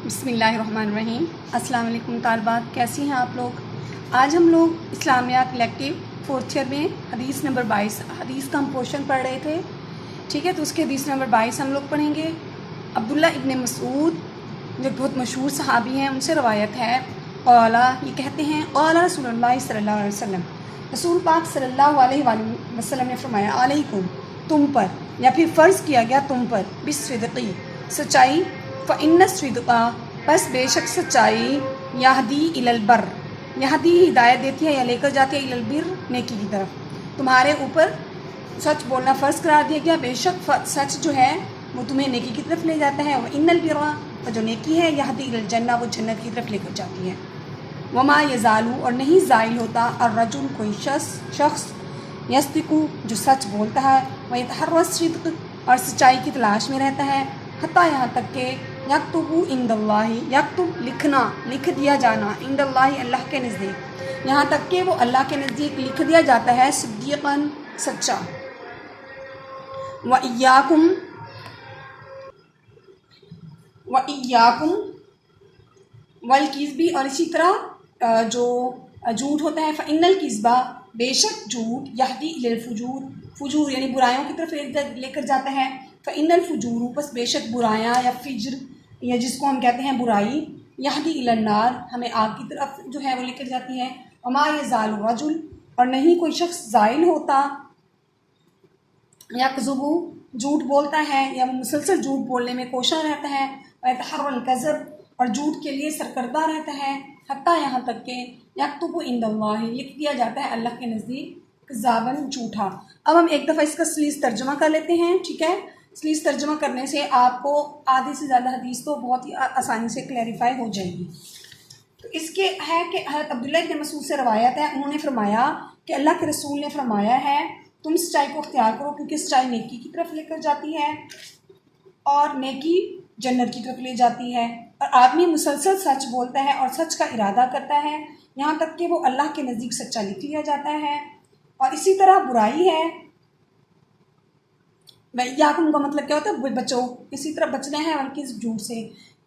बिस्मिल्लाहिर्रहमानिर्रहीम। अस्सलाम वालेकुम तालबात, कैसी हैं आप लोग। आज हम लोग इस्लामियात कलेक्टिव फोर्थ ईयर में हदीस नंबर 22 हदीस का हम पोर्शन पढ़ रहे थे। ठीक है, तो उसके हदीस नंबर 22 हम लोग पढ़ेंगे। अब्दुल्ला इब्न मसूद जो बहुत मशहूर सहाबी हैं, उनसे रवायत है। औला ये कहते हैं, औला रसूलुल्लाह सल्लल्लाहु अलैहि वसल्लम, रसूल पाक सल्लल्लाहु अलैहि वसल्लम ने फरमाया, अलैकुम तुम पर, या फिर फ़र्ज़ किया गया तुम पर, बिस्सिद्क़ी सच्चाई, फ़इन्न सिद्क़ा बस बेशक सच्चाई, यहदी इलल बर्र यहदी हिदायत देती है या लेकर जाती है, इलल बिर्र नेकी की तरफ। तुम्हारे ऊपर सच बोलना फ़र्ज़ करार दिया गया। बेशक सच जो है वो तुम्हें नेकी की तरफ ले जाता है। वह इन्नल बिर्रा और जो नेकी है, यहदी इलल जन्नह वो जन्नत की तरफ लेकर जाती है। वमा यज़ालू और नहीं ज़ाइल होता, और रजुल कोई शख्स यस्दिकु जो सच बोलता है, वह यतहर्रस सिद्क़ और सच्चाई की तलाश में रहता है, हत्ता यहाँ तक के यक्तुबु इंदल्लाहि यक्तुब लिखना, लिख दिया जाना, इंदल्लाहि अल्लाह के नज़दीक, यहाँ तक कि वो अल्लाह के नज़दीक लिख दिया जाता है सिद्दीक़न सच्चा। व इय्याकुम वल किज़्बी और इसी तरह जो झूठ होता है, फ़इन्नल किज़्बा बेशक झूठ, यहदी इलल फुजूर यानी बुराइयों की तरफ लेकर जाता है। फ़इन्नल फुजूर बस बेशक बुराइयाँ या फिज्र या जिसको हम कहते हैं बुराई, यहदी इलन नार हमें आग की तरफ जो है वो लेकर जाती है। वमा यज़ालु रजुल और नहीं कोई शख्स ज़ाइल होता, यकज़ुबु झूठ बोलता है या वो मुसलसल झूठ बोलने में कोशा रहता है, वयतहर्रल कज़ब और झूठ के लिए सरकर्दा रहता है, हत्ता यहाँ तक के यक्तुबु इंदल्लाहि लिख दिया जाता है अल्लाह के नज़दीक कज़ाबन झूठा। अब हम एक दफ़ा इसका सलीस तर्जुमा कर लेते हैं। ठीक है, सलीस तर्जुमा करने से आपको आधे से ज़्यादा हदीस तो बहुत ही आसानी से क्लैरिफाई हो जाएगी। तो इसके है कि हज़रत अब्दुल्ला इब्न मसूद से रवायत है, उन्होंने फरमाया कि अल्लाह के रसूल ने फरमाया है, तुम सच्चाई को अख्तियार करो क्योंकि सच्चाई नेकी की तरफ लेकर जाती है और नेकी जन्नत की तरफ ले जाती है। और आदमी मुसलसल सच बोलता है और सच का इरादा करता है, यहाँ तक कि वो अल्लाह के नज़दीक सच्चा लिख लिया जाता है। और इसी तरह बुराई है, याकुम का मतलब क्या होता है, बचो, इसी तरह बचना है उनकी झूठ से।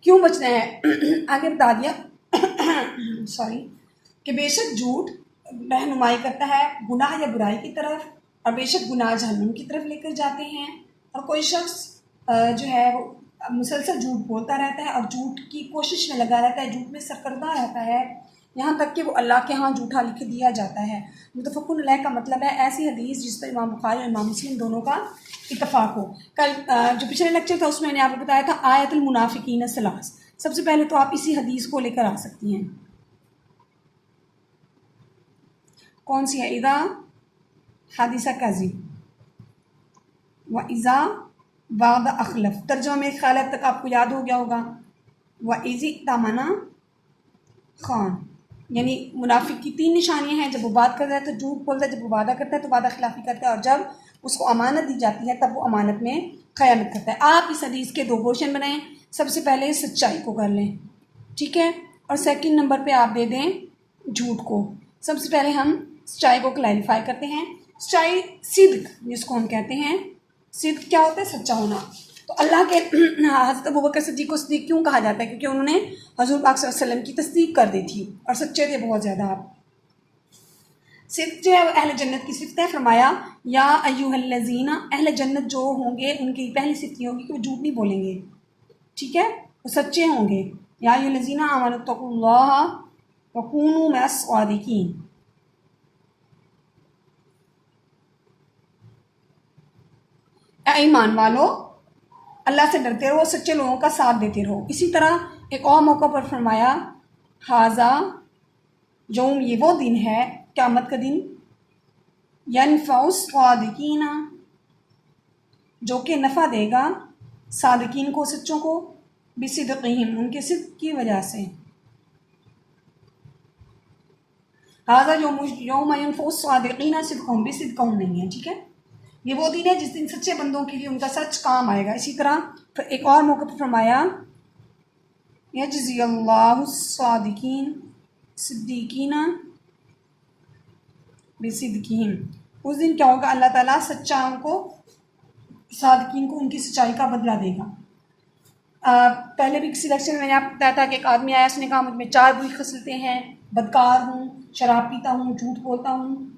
क्यों बचना है आगे बता दिया सॉरी, कि बेशक झूठ रहनुमाई करता है गुनाह या बुराई की तरफ, और बेशक गुनाह जहन्नुम की तरफ लेकर जाते हैं। और कोई शख्स जो है वो मुसलसल झूठ बोलता रहता है और झूठ की कोशिश में लगा रहता है, झूठ में सरकर्दा रहता है, यहाँ तक कि वो अल्लाह के यहाँ झूठा लिख दिया जाता है। मुतफ़क़ुन अलैह का मतलब है ऐसी हदीस जिस पर इमाम बुखारी और इमाम मुस्लिम दोनों का इत्तफ़ाक़ हो। कल जो पिछले लेक्चर था उसमें मैंने आपको बताया था आयतुल मुनाफ़िकीन सलास। सबसे पहले तो आप इसी हदीस को लेकर आ सकती हैं। कौन सी है? इज़ा हादिसा काज़िब व इज़ा वादा अखलफ। तर्जुमा में ख्याल तक आपको याद हो गया होगा। व इज़ी तमना खान, यानी मुनाफिक की तीन निशानियां हैं। जब वो बात करता है तो झूठ बोलता है, जब वो वादा करता है तो वादा खिलाफी करता है, और जब उसको अमानत दी जाती है तब वो अमानत में खयानत करता है। आप इस हदीस के दो पोर्शन बनाएं। सबसे पहले सच्चाई को कर लें, ठीक है, और सेकंड नंबर पे आप दे दें झूठ को। सबसे पहले हम सच्चाई को क्लैरिफाई करते हैं। सच्चाई सिद्क जिसको हम कहते हैं, सिद्क क्या होता है? सच्चा होना। तो अल्लाह के हज़रत अबू बकर सिद्दीक़ को सिद्दीक़ क्यों कहा जाता है? क्योंकि उन्होंने हज़ूर पाक सल्लल्लाहु अलैहि वसल्लम की तस्दीक कर दी थी और सच्चे थे बहुत ज़्यादा। आप सिद्क जो है वो अहले जन्नत की सिफ़त है। फरमाया या अय्युहल्लज़ीना, अहले जन्नत जो होंगे उनकी पहली सिफ़त ये होगी कि वो झूठ नहीं बोलेंगे, ठीक है, वो सच्चे होंगे। या अय्युहल्लज़ीना आमनुत्तक़ुल्लाह व कूनू मअस सादिक़ीन। ईमान वालो, अल्लाह से डरते रहो, सच्चे लोगों का साथ देते रहो। इसी तरह एक और मौका पर फरमाया हाजा यौम, ये वो दिन है क़यामत का दिन, यनफ़उस सादिकीना, जो कि नफ़ा देगा सादिकीन को, सच्चों को, बिसिद्क़िहिम, उनके सिद्क़ की वजह से। हाजा यौम यनफ़उस सादिकीना सिद्क़ुहुम, बिसिद्क़िहिम नहीं है, ठीक है। ये वो दिन है जिस दिन सच्चे बंदों के लिए उनका सच काम आएगा। इसी तरह एक और मौके पर फरमाया यजज़ियल्लाहु सादिकीन सिद्दीकीना बिसिद्क़िहिम, उस दिन क्या होगा? अल्लाह ताला सच्चाओं को, सादिकीन को उनकी सच्चाई का बदला देगा। पहले भी किसी लेक्चर में मैंने आपको बताया था कि एक आदमी आया, उसने कहा मुझ में 4 बुरी खसलतें हैं, बदकार हूँ, शराब पीता हूँ, झूठ बोलता हूँ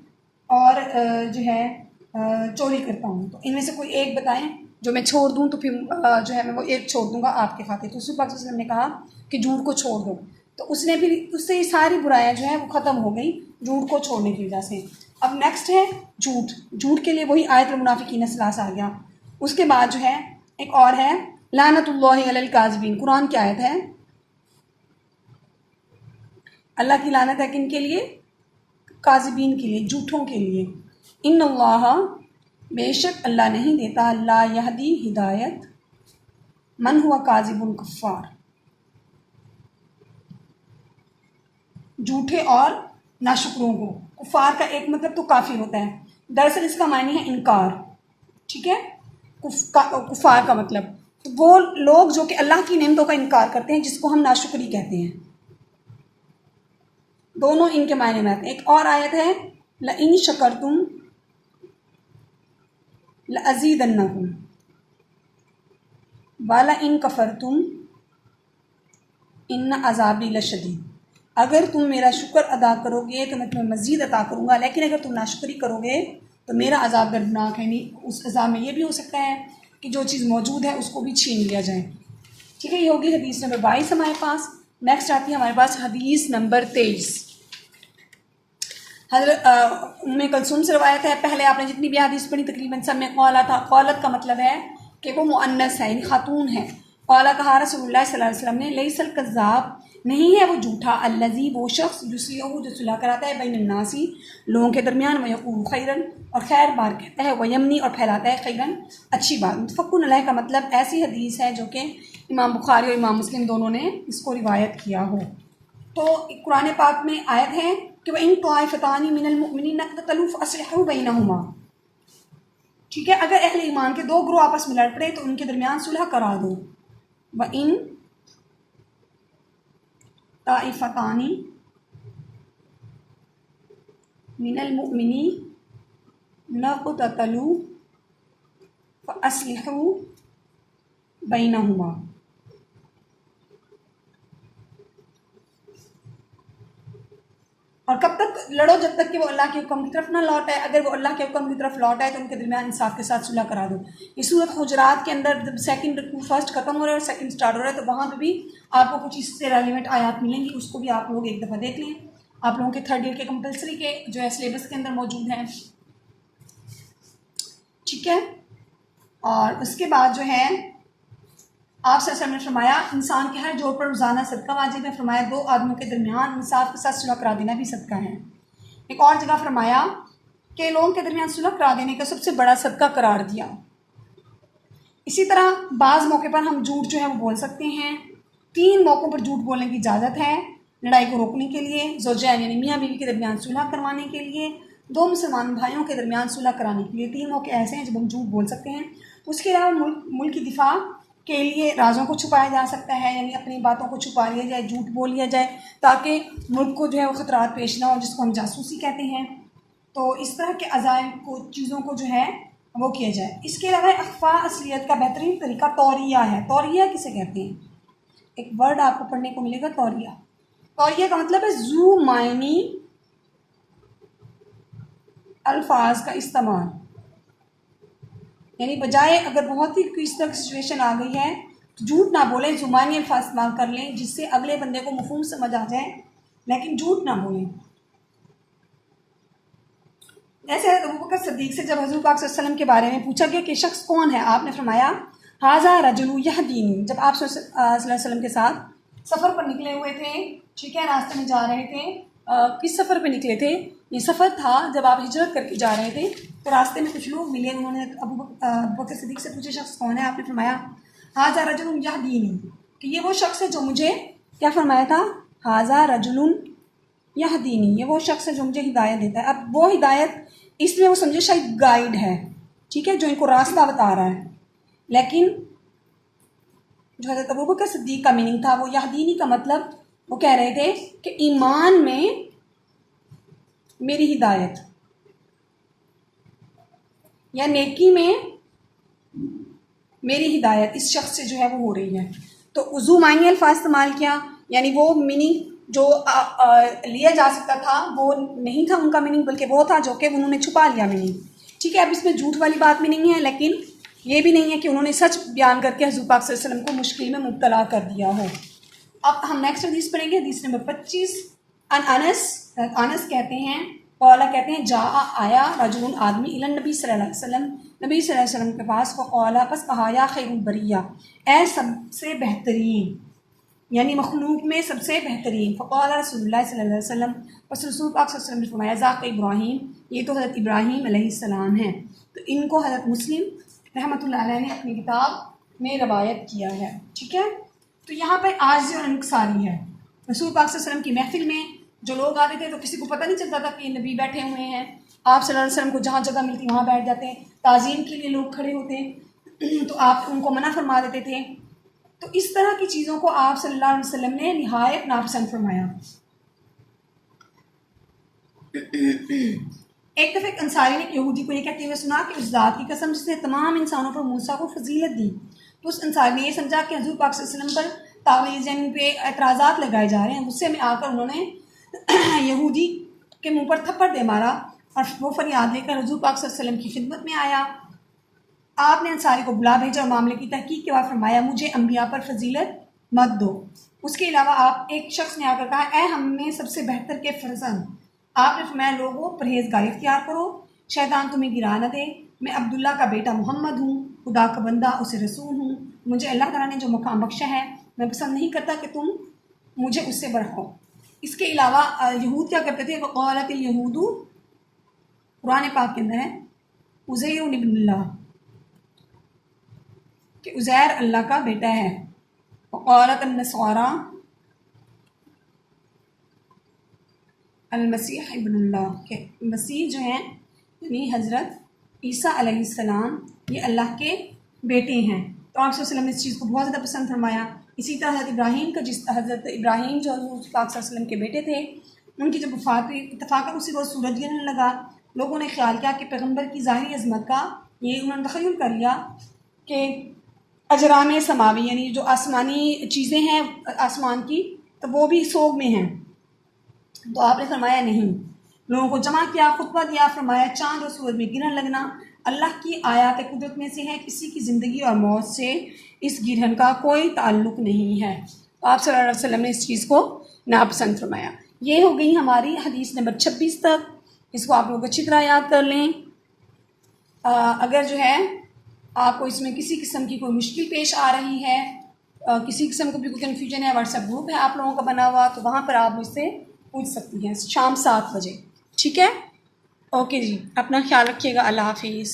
और जो है चोरी करता हूँ, तो इनमें से कोई एक बताएं जो मैं छोड़ दूँ, तो फिर जो है मैं वो एक छोड़ दूँगा आपके खातिर। तो उसी पाक वसल्लम ने कहा कि झूठ को छोड़ दो, तो उसने फिर उससे ये सारी बुराइयाँ जो है वो ख़त्म हो गई झूठ को छोड़ने की वजह से। अब नेक्स्ट है झूठ। झूठ के लिए वही आयतुल मुनाफिकीन सलास आ गया। उसके बाद जो है एक और है लानतुल्लाहि अलल काज़िबीन। कुरान की आयत है, अल्लाह की लानत है किन के लिए? काज़िबीन के लिए, झूठों के लिए। इन्नल्लाह, बेशक अल्लाह नहीं देता, ला यहदी हिदायत, मन हुआ काज़िबुन कफ़ार, झूठे और नाशुक्रों को। कुफार का एक मतलब तो काफिर होता है, दरअसल इसका मायने है इनकार, ठीक है। कुफार का मतलब तो वो लोग जो कि अल्लाह की नेमतों का इनकार करते हैं, जिसको हम नाशुक्री कहते हैं। दोनों इनके मायने में आते हैं। एक और आयत है लइन शकरतुम लअज़ीदन्नकुम वाला इन कफरतुम इन्न अज़ाबी लशदीद। अगर तुम मेरा शुक्र अदा करोगे तो मैं तुम्हें मज़ीद अता करूँगा, लेकिन अगर तुम नाशुक्री करोगे तो मेरा अजाब दर्दनाक है। नहीं, उस अजाब में ये भी हो सकता है कि जो चीज़ मौजूद है उसको भी छीन लिया जाए, ठीक है। ये होगी हदीस नंबर 22 हमारे पास। नेक्स्ट आती है हमारे पास हदीस नंबर 23। हज़रत उम्मे कलसूम से रवायत है, पहले आपने जितनी भी हदीस पढ़ी तकरीबन सब में कौला था। कौलत का मतलब है कि वो मुअन्नस है, यानी खातून है। कौला कहा रसूलुल्लाह सल्लल्लाहु अलैहि वसल्लम ने, लैसल कज़्ज़ाब, नहीं है वो झूठा, अल्लज़ी, वो शख्स, युस्लिहु, जो सुलह कराता है, बैन अन्नासी, लोगों के दरमियान, वयक़ूलु खैरन, और खैर बात कहता है, वयमनी, और फैलाता है, खैरन, अच्छी बात। मुतफ़क़्क़ुन अलैह का मतलब ऐसी हदीस है जो कि इमाम बुखारी और इमाम मुस्लिम दोनों ने इसको रिवायत किया हो। तो कुरान पाक में आयत है कि वह इन ताइफ़तानी मिनल मुमिनीन इक़्ततलू फ़अस्लिहू बैनहुमा, ठीक है। अगर अहले ईमान के 2 ग्रोह आपस में लड़ पड़े तो उनके दरमियान सुलह करा दो। व इन ताइफ़तानी मिनल मुमिनीन इक़्ततलू फ़अस्लिहू बैनहुमा। और कब तक लड़ो? जब तक कि वो अल्लाह के हुक्म की तरफ ना लौट आए। अगर वो अल्लाह के हुक्म की तरफ लौट आए तो उनके दरमियान इंसाफ के साथ सुलह करा दो। इस सूरत हुजरात के अंदर जब फर्स्ट खत्म हो रहा है और सेकंड स्टार्ट हो रहा है, तो वहाँ पे भी आपको कुछ इससे रेलिवेंट आयात मिलेंगी, उसको भी आप लोग एक दफ़ा देख लें। आप लोगों के 3rd ईयर के कंपलसरी के जो है सिलेबस के अंदर मौजूद हैं, ठीक है। और उसके बाद जो है आप सल्लल्लाहु अलैहि वसल्लम ने फरमाया इंसान के हर जोड़ पर रोज़ाना सदका वाजिब है। फरमाया 2 आदमियों के दरमियान इंसाफ के साथ सुलह करा देना भी सदका है। एक और जगह फरमाया कि लोगों के दरमियान सुलह करा देने का सबसे बड़ा सदका करार दिया। इसी तरह बाज़ मौके पर हम झूठ जो है वो बोल सकते हैं। 3 मौक़ों पर झूठ बोलने की इजाज़त है। लड़ाई को रोकने के लिए, ज़ौजैन यानी मियाँ बीवी के दरमियान सुलह करवाने के लिए, 2 मुसलमान भाइयों के दरमियान सुलह कराने के लिए। 3 मौके ऐसे हैं जब हम झूठ बोल सकते हैं। उसके अलावा मुल्क की दिफा के लिए राज़ों को छुपाया जा सकता है, यानी अपनी बातों को छुपा लिया जाए, झूठ बोल लिया जाए, ताकि मुल्क को जो है वो ख़तरात पेश ना हो, जिसको हम जासूसी कहते हैं। तो इस तरह के अज़ाइम को, चीज़ों को जो है वो किया जाए। इसके अलावा अख़फ़ा असलियत का बेहतरीन तरीका तौरिया है। तौरिया किसे कहते हैं? एक वर्ड आपको पढ़ने को मिलेगा, तौरिया। तौरिया का मतलब है ज़ू मायनी अल्फाज का इस्तेमाल, यानी बजाय अगर बहुत ही किस तरह की सिचुएशन आ गई है तो झूठ ना बोलें, ज़ुबानी अल्फाज इस्तेमाल कर लें जिससे अगले बंदे को मफ़हूम समझ आ जाए, लेकिन झूठ ना बोलें। जैसे अबू बकर सिद्दीक़ से जब हज़रत पाक सल्लल्लाहु अलैहि वसल्लम के बारे में पूछा गया कि शख्स कौन है, आपने फरमाया हाज़ा रजुलु यहदीनी। जब आप सल्लल्लाहु अलैहि वसल्लम के साथ सफ़र पर निकले हुए थे, ठीक है, रास्ते में जा रहे थे। किस सफ़र पे निकले थे? ये सफ़र था जब आप हिजरत करके जा रहे थे, तो रास्ते में कुछ लोग मिले। उन्होंने अबू बकर सिद्दीक़ से पूछे शख्स कौन है, आपने फरमाया हाज़ा रजुलुन यहदीनी, कि ये वो शख्स है जो मुझे क्या फरमाया था, हाज़ा रजुलुन यहदीनी, ये वो शख्स है जो मुझे हिदायत देता है। अब वो हिदायत इसमें वो समझे शायद गाइड है, ठीक है, जो इनको रास्ता बता रहा है, लेकिन जो हज़रत अबू बकर सिद्दीक़ का मीनिंग था वो यहदीनी का मतलब वो कह रहे थे कि ईमान में मेरी हिदायत या नेकी में मेरी हिदायत इस शख्स से जो है वो हो रही है। तो उज़ू मानी अल्फाज इस्तेमाल किया, यानी वो मीनिंग जो लिया जा सकता था वो नहीं था उनका मीनिंग, बल्कि वो था जो कि उन्होंने छुपा लिया मीनिंग। ठीक है, अब इसमें झूठ वाली बात भी नहीं है, लेकिन ये भी नहीं है कि उन्होंने सच बयान करके हुज़ूर पाक सल्लल्लाहु अलैहि वसल्लम को मुश्किल में मुब्तला कर दिया हो। अब हम नेक्स्ट हदीस पढ़ेंगे, हदीस नंबर 25। अनस कहते हैं, कौला कहते हैं, जा आया रजुल आदमी इलन नबी सल्लल्लाहु अलैहि वसल्लम, नबी सल्लल्लाहु अलैहि वसल्लम के पास, फ़क़ाला बस कहा, या खैरुल बरिया, ए सबसे बेहतरीन, यानी मखलूक में सबसे बेहतरीन। फ़क़ाला रसूलुल्लाह सल्लल्लाहु अलैहि वसल्लम, बस रसूल पाक सल्लल्लाहु अलैहि वसल्लम ने फरमाया, ज़ाक़ इब्राहीम, ये तो हज़रत इब्राहीम अलैहिस्सलाम हैं। तो इनको हज़रत मुस्लिम रहमतुल्लाह अलैह ने अपनी किताब में रवायत किया है। ठीक है, तो यहाँ पर आज़ और इंकसारी है। रसूल पाक सल्लल्लाहु अलैहि वसल्लम की महफिल में जो लोग आते थे तो किसी को पता नहीं चलता था कि ये नबी बैठे हुए हैं। आप सल्लल्लाहु अलैहि वसल्लम को जहाँ जगह मिलती वहाँ बैठ जाते, ताज़ीम के लिए लोग खड़े होते तो आप उनको मना फरमा देते थे। तो इस तरह की चीज़ों को आप सल्लल्लाहु अलैहि वसल्लम ने निहायत नापसंद फरमाया। एक दफ़े अंसारी ने यहूदी को ये कहते हुए सुना कि उस ज़ात की कसम जिसने तमाम इंसानों पर मूसा को फजीलत दी, तो उस अंसारी ने ये समझा कि हुज़ूर पाक सल्लल्लाहु अलैहि वसल्लम पर तावीज़ पे एतराज़ात लगाए जा रहे हैं। गुस्से में आकर उन्होंने यहूदी के मुंह पर थप्पड़ दे मारा और वो फरियाद लेकर हुज़ूर पाक सल्लल्लाहु अलैहि वसल्लम की खिदमत में आया। आपने अंसारी को बुला भेजा और मामले की तहकीक के बाद फरमाया, मुझे अम्बिया पर फजीलत मत दो। उसके अलावा आप एक शख्स ने आकर कहा, ए हम में सबसे बेहतर के फर्जंद, आपने फरमाया, लोगों परहेजगारी इख्तियार करो, शैतान तुम्हें गिरा न दे। मैं अब्दुल्ला का बेटा मोहम्मद हूँ, खुदा का बंदा उसे रसूल हूँ। मुझे अल्लाह ताला ने जो मकाम बख्शा है, मैं पसंद नहीं करता कि तुम मुझे उससे बढ़ाओ। इसके अलावा यहूद क्या करते थे, क़ालतिल यहूदु, कुरान पाक के अंदर है, उज़ैर इब्नुल्लाह, कि उज़ैर अल्लाह का बेटा है। क़ालत अन्नसारा अल-मसीह इब्नुल्लाह, के मसीह जो हैं यानी हज़रत ईसा अलैहिस्सलाम ये अल्लाह के बेटे हैं। तो आप सल्लल्लाहु अलैहि वसल्लम ने इस चीज़ को बहुत ज़्यादा पसंद फरमाया। इसी तरह हज़रत इब्राहीम का, जिस हज़रत इब्राहीम जो पाक सल्लल्लाहु अलैहि वसल्लम के बेटे थे, उनकी जब वफ़ात हुई, इत्तफ़ाक़न उसी रोज़ सूरज गिरने लगा। लोगों ने ख्याल किया कि पैगम्बर की ज़ाहिरी अज़मत का ये उन्होंने तख़य्युल कर लिया कि अजराम समावी, यानी जो आसमानी चीज़ें हैं आसमान की, तो वो भी सोग में हैं। तो आपने फरमाया नहीं, लोगों को जमा किया, खुतबा दिया, फरमाया, चाँद और सूरज में गिरहन लगना अल्लाह की आयात कुदरत में से है, किसी की ज़िंदगी और मौत से इस गिरहन का कोई ताल्लुक़ नहीं है। तो आप सल्लल्लाहु अलैहि वसल्लम ने इस चीज़ को नापसंद फरमाया। ये हो गई हमारी हदीस नंबर 26 तक। इसको आप लोग अच्छी तरह याद कर लें। अगर जो है आपको इसमें किसी किस्म की कोई मुश्किल पेश आ रही है, किसी किस्म का भी कोई कन्फ्यूजन है, व्हाट्सएप ग्रुप है आप लोगों का बना हुआ, तो वहाँ पर आप मुझसे पूछ सकती हैं शाम 7 बजे। ठीक है, ओके जी, अपना ख्याल रखिएगा। अल्लाह हाफिज़।